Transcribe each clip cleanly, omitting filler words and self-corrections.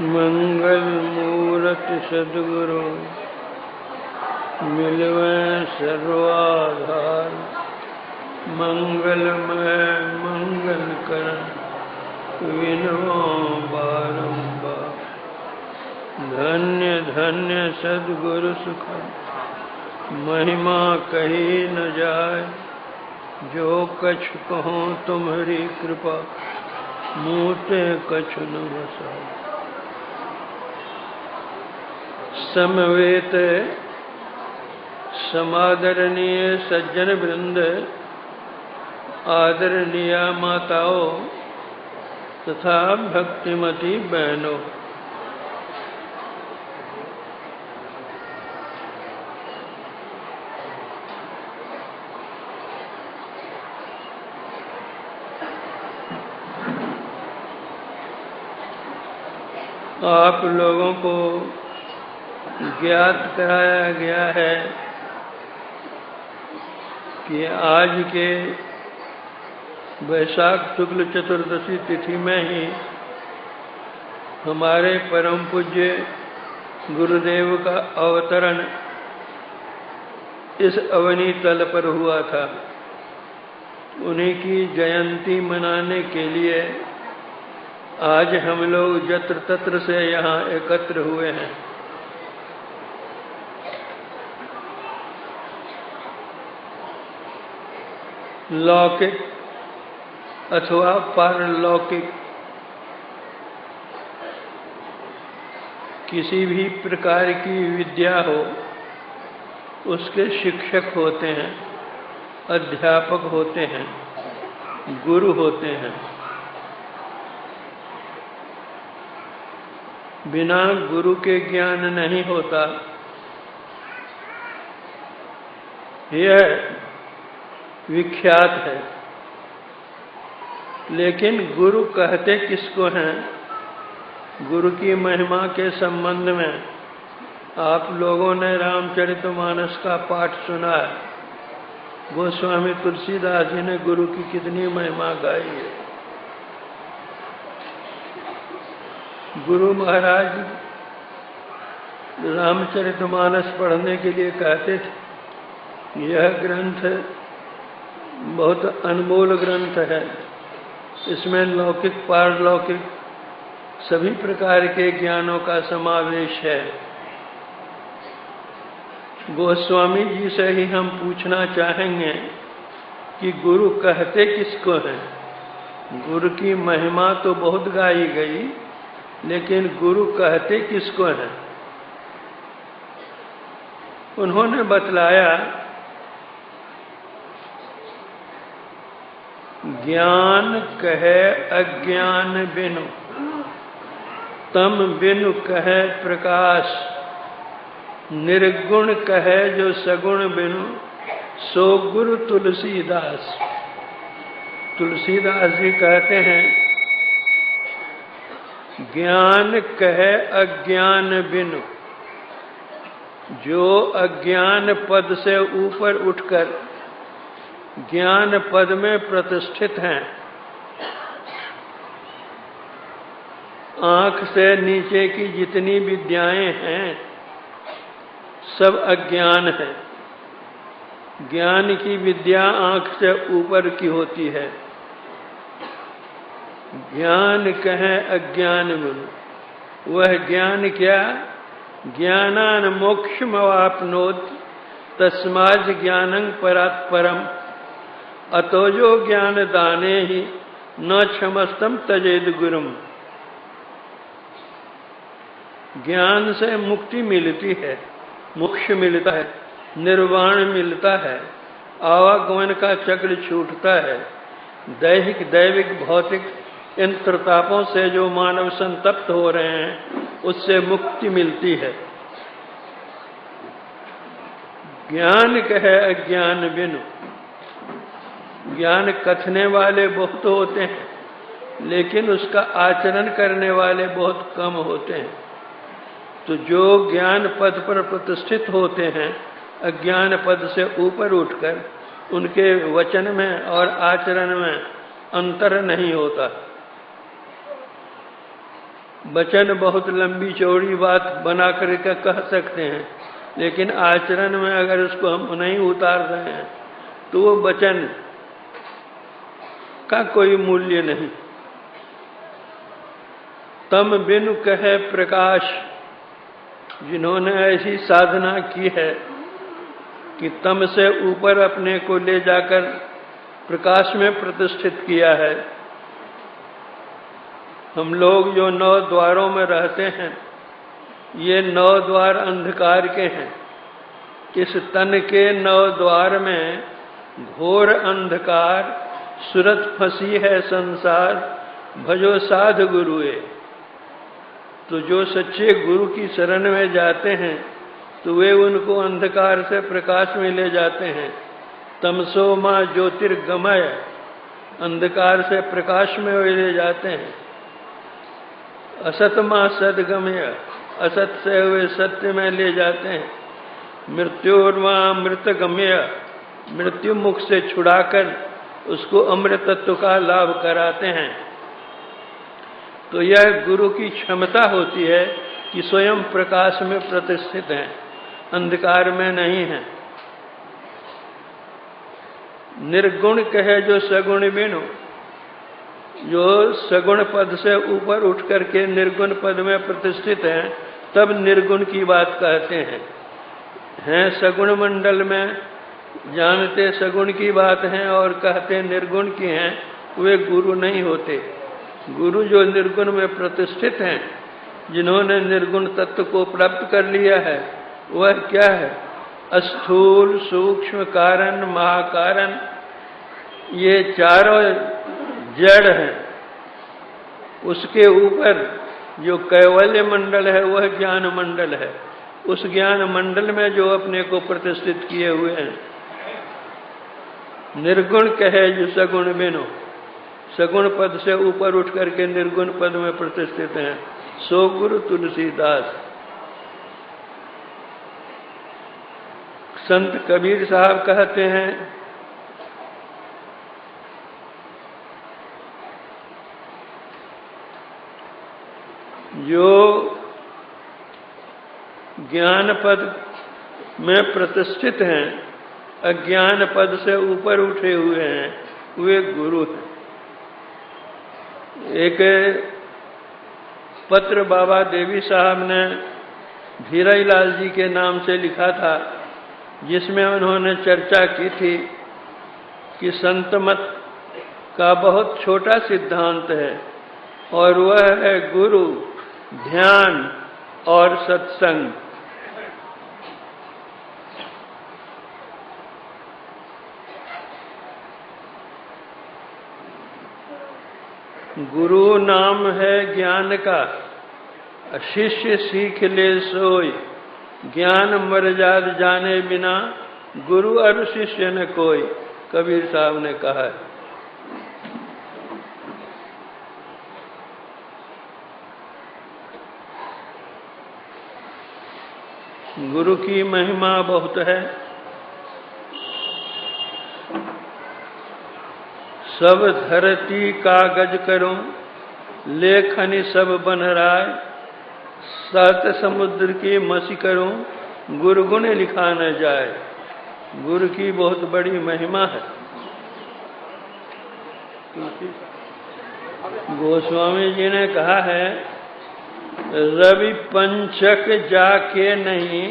मंगल मूरति सद्गुरु मिलवे सर्वाधार। मंगलमय मंगल करण विनवो बारंबार। धन्य धन्य सद्गुरु सुख महिमा कही न जाय। जो कछ कहो तुम्हारी कृपा मूते कछु न बसाए। समवेत समादरणीय सज्जन वृंद, आदरणीय माताओं तथा भक्तिमती बहनों, आप लोगों को ज्ञात कराया गया है कि आज के वैशाख शुक्ल चतुर्दशी तिथि में ही हमारे परम पूज्य गुरुदेव का अवतरण इस अवनी तल पर हुआ था। उन्हीं की जयंती मनाने के लिए आज हम लोग जत्र तत्र से यहाँ एकत्र हुए हैं। लौकिक अथवा पारलौकिक किसी भी प्रकार की विद्या हो, उसके शिक्षक होते हैं, अध्यापक होते हैं, गुरु होते हैं। बिना गुरु के ज्ञान नहीं होता। यह विख्यात है। लेकिन गुरु कहते किसको हैं? गुरु की महिमा के संबंध में आप लोगों ने रामचरितमानस का पाठ सुना है। गोस्वामी तुलसीदास जी ने गुरु की कितनी महिमा गाई है। गुरु महाराज रामचरितमानस पढ़ने के लिए कहते थे। यह ग्रंथ बहुत अनमोल ग्रंथ है। इसमें लौकिक पारलौकिक सभी प्रकार के ज्ञानों का समावेश है। गोस्वामी जी से ही हम पूछना चाहेंगे कि गुरु कहते किसको हैं? गुरु की महिमा तो बहुत गाई गई, लेकिन गुरु कहते किसको हैं? उन्होंने बतलाया, ज्ञान कहे अज्ञान बिनु, तम बिनु कहे प्रकाश। निर्गुण कहे जो सगुण बिनु, सो गुरु तुलसीदास। तुलसीदास जी कहते हैं, ज्ञान कहे अज्ञान बिनु। जो अज्ञान पद से ऊपर उठकर ज्ञान पद में प्रतिष्ठित हैं, आंख से नीचे की जितनी विद्याएं हैं सब अज्ञान है। ज्ञान की विद्या आंख से ऊपर की होती है। ज्ञान कहे अज्ञान में, वह ज्ञान क्या? ज्ञानान मोक्षमवाप्नोति तस्मात् ज्ञानं परात् परम। अतो जो ज्ञान दाने ही न क्षमस्तम तजेद गुरुम। ज्ञान से मुक्ति मिलती है, मोक्ष मिलता है, निर्वाण मिलता है, आवागमन का चक्र छूटता है। दैहिक दैविक भौतिक इन प्रतापों से जो मानव संतप्त हो रहे हैं, उससे मुक्ति मिलती है। ज्ञान कहे अज्ञान बिनु। ज्ञान कथने वाले बहुत होते हैं, लेकिन उसका आचरण करने वाले बहुत कम होते हैं। तो जो ज्ञान पद पर प्रतिष्ठित होते हैं, अज्ञान पद से ऊपर उठकर उनके वचन में और आचरण में अंतर नहीं होता। वचन बहुत लंबी चौड़ी बात बना करके कह सकते हैं, लेकिन आचरण में अगर उसको हम नहीं उतार रहे हैं तो वो वचन का कोई मूल्य नहीं। तम बिनु कहे प्रकाश, जिन्होंने ऐसी साधना की है कि तम से ऊपर अपने को ले जाकर प्रकाश में प्रतिष्ठित किया है। हम लोग जो 9 द्वारों में रहते हैं, ये 9 द्वार अंधकार के हैं। इस तन के 9 द्वार में घोर अंधकार, सुरत फंसी है संसार, भजो साध गुरुए। तो जो सच्चे गुरु की शरण में जाते हैं तो वे उनको अंधकार से प्रकाश में ले जाते हैं। तमसो मां ज्योतिर्गमय, अंधकार से प्रकाश में वे ले जाते हैं। असत मां सदगमय, असत से वे सत्य में ले जाते हैं। मृत्योर्मा मृतगम्य, मृत्यु मुख से छुड़ाकर उसको अमृत तत्व का लाभ कराते हैं। तो यह गुरु की क्षमता होती है कि स्वयं प्रकाश में प्रतिष्ठित हैं, अंधकार में नहीं है। निर्गुण कहे जो सगुण बिनु, जो सगुण पद से ऊपर उठ करके निर्गुण पद में प्रतिष्ठित हैं, तब निर्गुण की बात कहते हैं सगुण मंडल में जानते सगुण की बात है और कहते निर्गुण की हैं, वे गुरु नहीं होते। गुरु जो निर्गुण में प्रतिष्ठित हैं, जिन्होंने निर्गुण तत्व को प्राप्त कर लिया है, वह क्या है? स्थूल, सूक्ष्म, कारण, महाकारण, ये चारों जड़ हैं। उसके ऊपर जो कैवल्य मंडल है वह ज्ञान मंडल है। उस ज्ञान मंडल में जो अपने को प्रतिष्ठित किए हुए हैं। निर्गुण कहे जो सगुण बिनु, सगुण पद से ऊपर उठ करके निर्गुण पद में प्रतिष्ठित हैं, सो गुरु तुलसीदास। संत कबीर साहब कहते हैं, जो ज्ञान पद में प्रतिष्ठित हैं, अज्ञान पद से ऊपर उठे हुए हैं, वे गुरु हैं। एक पत्र बाबा देवी साहब ने धीराईलाल जी के नाम से लिखा था, जिसमें उन्होंने चर्चा की थी कि संत मत का बहुत छोटा सिद्धांत है और वह है गुरु, ध्यान और सत्संग। गुरु नाम है ज्ञान का, शिष्य सीख ले सोई। ज्ञान मर्याद जाने बिना गुरु और शिष्य न कोई, कबीर साहब ने कहा है। गुरु की महिमा बहुत है। सब धरती कागज करूं, लेखनी सब बन राय। 7 समुद्र की मसी करूं, गुरु गुण लिखा न जाए। गुरु की बहुत बड़ी महिमा है। गोस्वामी जी ने कहा है, रवि पंचक जाके नहीं,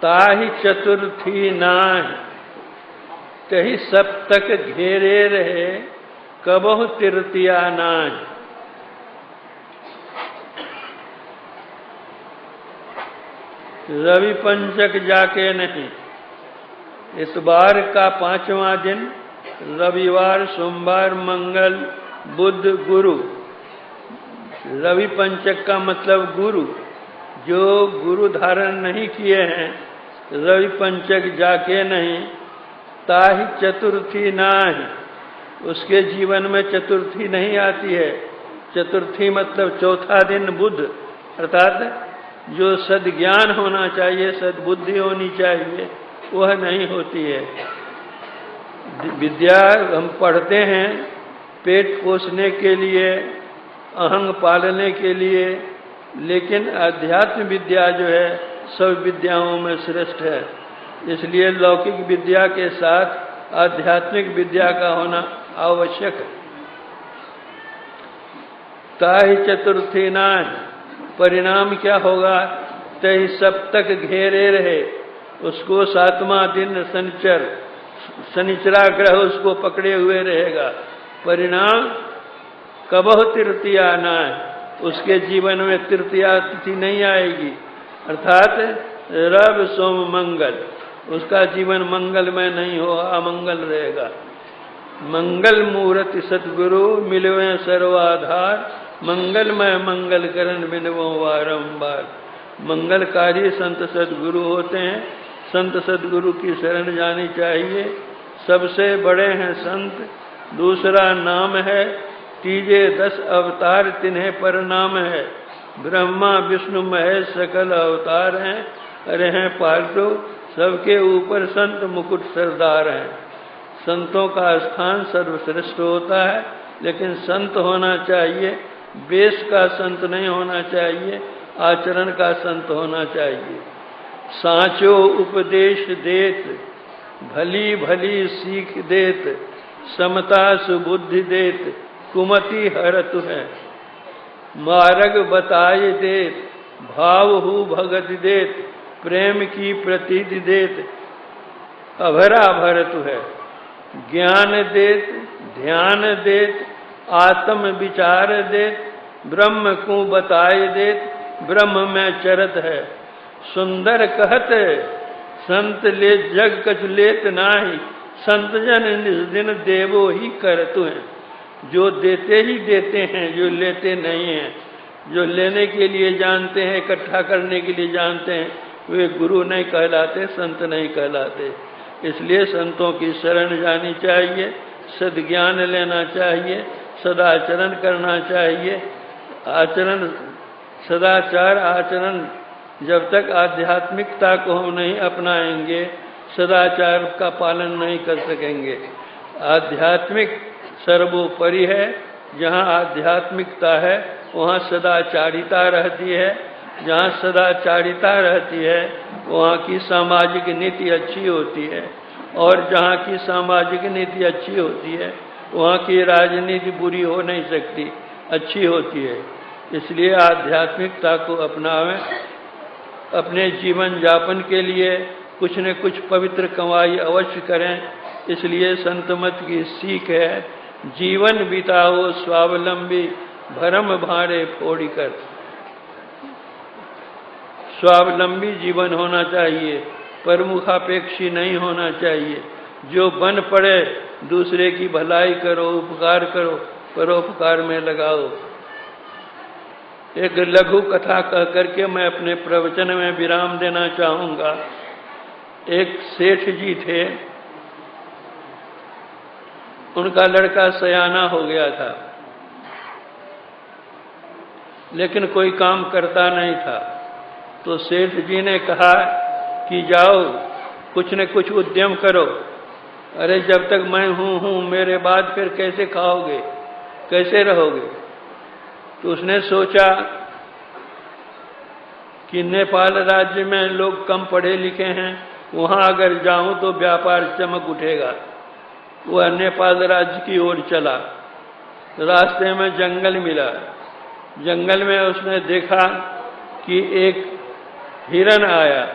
ताहि चतुर्थी नाहि। तही सप्तक घेरे रहे, कबहु तृतीया नाहि। रवि पंचक जाके नहीं, इतवार का 5वां दिन, रविवार, सोमवार, मंगल, बुध, गुरु। रवि पंचक का मतलब गुरु। जो गुरु धारण नहीं किए हैं, रवि पंचक जाके नहीं, ताहि चतुर्थी नाहि। उसके जीवन में चतुर्थी नहीं आती है। चतुर्थी मतलब चौथा दिन बुध, अर्थात जो सद्ज्ञान होना चाहिए, सद्बुद्धि होनी चाहिए, वह नहीं होती है। विद्या हम पढ़ते हैं पेट पोषने के लिए, अहंग पालने के लिए। लेकिन अध्यात्म विद्या जो है सब विद्याओं में श्रेष्ठ है, इसलिए लौकिक विद्या के साथ आध्यात्मिक विद्या का होना आवश्यक है। ताहि चतुर्थी नाय, परिणाम क्या होगा? तहि सब तक घेरे रहे उसको, सातवां दिन शनिचरा ग्रह उसको पकड़े हुए रहेगा। परिणाम कबह तृतीया नाय, उसके जीवन में तृतीया तिथि नहीं आएगी, अर्थात रवि सोम मंगल, उसका जीवन मंगलमय नहीं हो, अमंगल रहेगा। मंगल मूर्ति सतगुरु मिलवे सर्वाधार, मंगलमय मंगल करण बिनवो बारंबार। मंगलकारी संत सदगुरु होते हैं, संत सदगुरु की शरण जानी चाहिए। सबसे बड़े हैं संत, दूसरा नाम है, तीजे 10 अवतार तिन्हें पर नाम है। ब्रह्मा विष्णु महेश सकल अवतार हैं, अरे हैं पाल्टो सबके ऊपर संत मुकुट सरदार हैं। संतों का स्थान सर्वश्रेष्ठ होता है, लेकिन संत होना चाहिए, वेश का संत नहीं होना चाहिए, आचरण का संत होना चाहिए। साचो उपदेश देत, भली भली सीख देत, समता सुबुद्धि देत, कुमति हरत है। मार्ग बताए देत, भाव हु भगत देत, प्रेम की प्रतीति देत, अभरा भरत है। ज्ञान देत, ध्यान देत, आत्म विचार देत, ब्रह्म को बताए देत, ब्रह्म में चरत है। सुंदर कहत संत ले जग कछु लेत नाही, संत जन निज दिन देवो ही करतु हैं। जो देते ही देते हैं, जो लेते नहीं हैं। जो लेने के लिए जानते हैं, इकट्ठा करने के लिए जानते हैं, वे गुरु नहीं कहलाते, संत नहीं कहलाते। इसलिए संतों की शरण जानी चाहिए, सद्ज्ञान लेना चाहिए, सदाचरण करना चाहिए। आचरण, सदाचार आचरण, जब तक आध्यात्मिकता को हम नहीं अपनाएंगे, सदाचार का पालन नहीं कर सकेंगे। आध्यात्मिक सर्वोपरि है, जहाँ आध्यात्मिकता है वहाँ सदाचारिता रहती है, जहाँ सदाचारिता रहती है वहाँ की सामाजिक नीति अच्छी होती है, और जहाँ की सामाजिक नीति अच्छी होती है वहाँ की राजनीति बुरी हो नहीं सकती, अच्छी होती है। इसलिए आध्यात्मिकता को अपनावें, अपने जीवन यापन के लिए कुछ न कुछ पवित्र कमाई अवश्य करें। इसलिए संत मत की सीख है, जीवन बिताओ स्वावलंबी, भरम भारे फोड़ी कर। स्वावलंबी जीवन होना चाहिए, परमुखापेक्षी नहीं होना चाहिए। जो बन पड़े दूसरे की भलाई करो, उपकार करो, परोपकार में लगाओ। एक लघु कथा कह करके मैं अपने प्रवचन में विराम देना चाहूँगा। एक सेठ जी थे, उनका लड़का सयाना हो गया था, लेकिन कोई काम करता नहीं था। तो सेठ जी ने कहा कि जाओ कुछ न कुछ उद्यम करो। अरे जब तक मैं हूँ मेरे बाद फिर कैसे खाओगे, कैसे रहोगे? तो उसने सोचा कि नेपाल राज्य में लोग कम पढ़े लिखे हैं, वहाँ अगर जाऊं तो व्यापार चमक उठेगा। वह नेपाल राज्य की ओर चला। रास्ते में जंगल मिला। जंगल में उसने देखा कि एक हिरन आया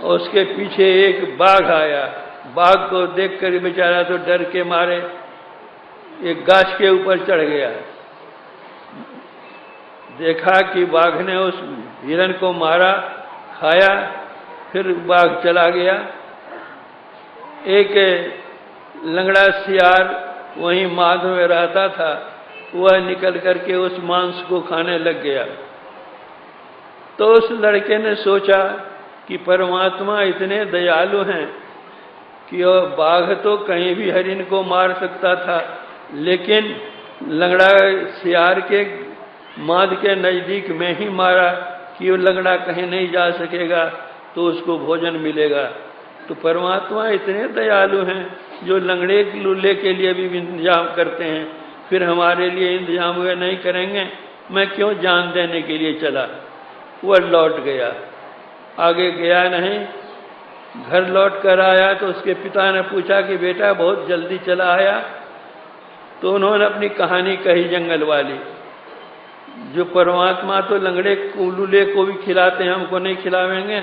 और उसके पीछे एक बाघ आया। बाघ को देखकर बेचारा तो डर के मारे एक गाछ के ऊपर चढ़ गया। देखा कि बाघ ने उस हिरन को मारा, खाया, फिर बाघ चला गया। एक लंगड़ा सियार वहीं माध में रहता था, वह निकल करके उस मांस को खाने लग गया। तो उस लड़के ने सोचा कि परमात्मा इतने दयालु हैं कि वह बाघ तो कहीं भी हरिन को मार सकता था, लेकिन लंगड़ा सियार के माद के नजदीक में ही मारा कि वो लंगड़ा कहीं नहीं जा सकेगा, तो उसको भोजन मिलेगा। तो परमात्मा इतने दयालु हैं जो लंगड़े लूल्हे के लिए भी इंतजाम करते हैं, फिर हमारे लिए इंतजाम हुए नहीं करेंगे, मैं क्यों जान देने के लिए चला। वह लौट गया, आगे गया नहीं। घर लौट कर आया तो उसके पिता ने पूछा कि बेटा बहुत जल्दी चला आया। तो उन्होंने अपनी कहानी कही जंगल वाली, जो परमात्मा तो लंगड़े लूले को भी खिलाते हैं, हमको नहीं खिलावेंगे।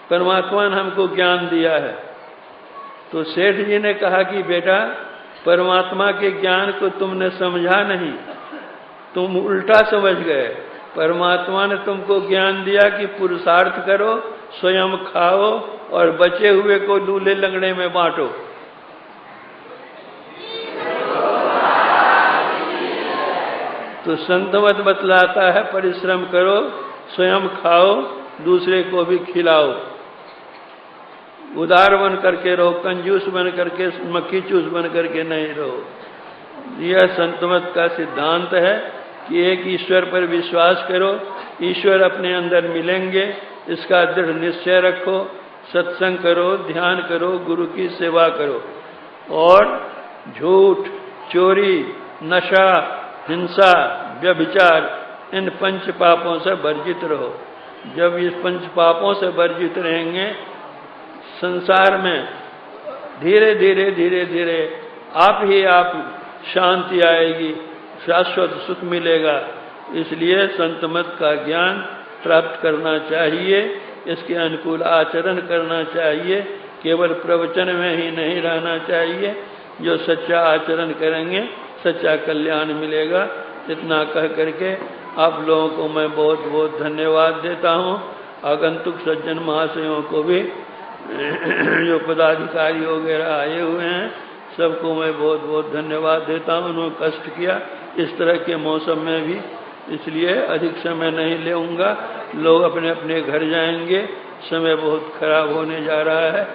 परमात्मा ने हमको ज्ञान दिया है। तो सेठ जी ने कहा कि बेटा परमात्मा के ज्ञान को तुमने समझा नहीं, तुम उल्टा समझ गए। परमात्मा ने तुमको ज्ञान दिया कि पुरुषार्थ करो, स्वयं खाओ और बचे हुए को लूले लंगड़े में बांटो। तो संत मत बतलाता है परिश्रम करो, स्वयं खाओ, दूसरे को भी खिलाओ। उदार बन करके रहो, कंजूस बन करके, मक्खी चूस बन करके नहीं रहो। यह संत मत का सिद्धांत है कि एक ईश्वर पर विश्वास करो, ईश्वर अपने अंदर मिलेंगे, इसका दृढ़ निश्चय रखो, सत्संग करो, ध्यान करो, गुरु की सेवा करो और झूठ, चोरी, नशा, हिंसा, व्यभिचार, इन पंच पापों से वर्जित रहो। जब इस पंच पापों से वर्जित रहेंगे, संसार में धीरे धीरे धीरे धीरे आप ही आप शांति आएगी, शाश्वत सुख मिलेगा। इसलिए संत मत का ज्ञान प्राप्त करना चाहिए, इसके अनुकूल आचरण करना चाहिए, केवल प्रवचन में ही नहीं रहना चाहिए। जो सच्चा आचरण करेंगे सच्चा कल्याण मिलेगा। इतना कह करके आप लोगों को मैं बहुत बहुत धन्यवाद देता हूँ। आगंतुक सज्जन महाशयों को भी जो पदाधिकारी वगैरह आए हुए हैं, सबको मैं बहुत बहुत धन्यवाद देता हूँ। उन्होंने कष्ट किया इस तरह के मौसम में भी, इसलिए अधिक समय नहीं लेऊंगा। लोग अपने अपने घर जाएंगे, समय बहुत खराब होने जा रहा है।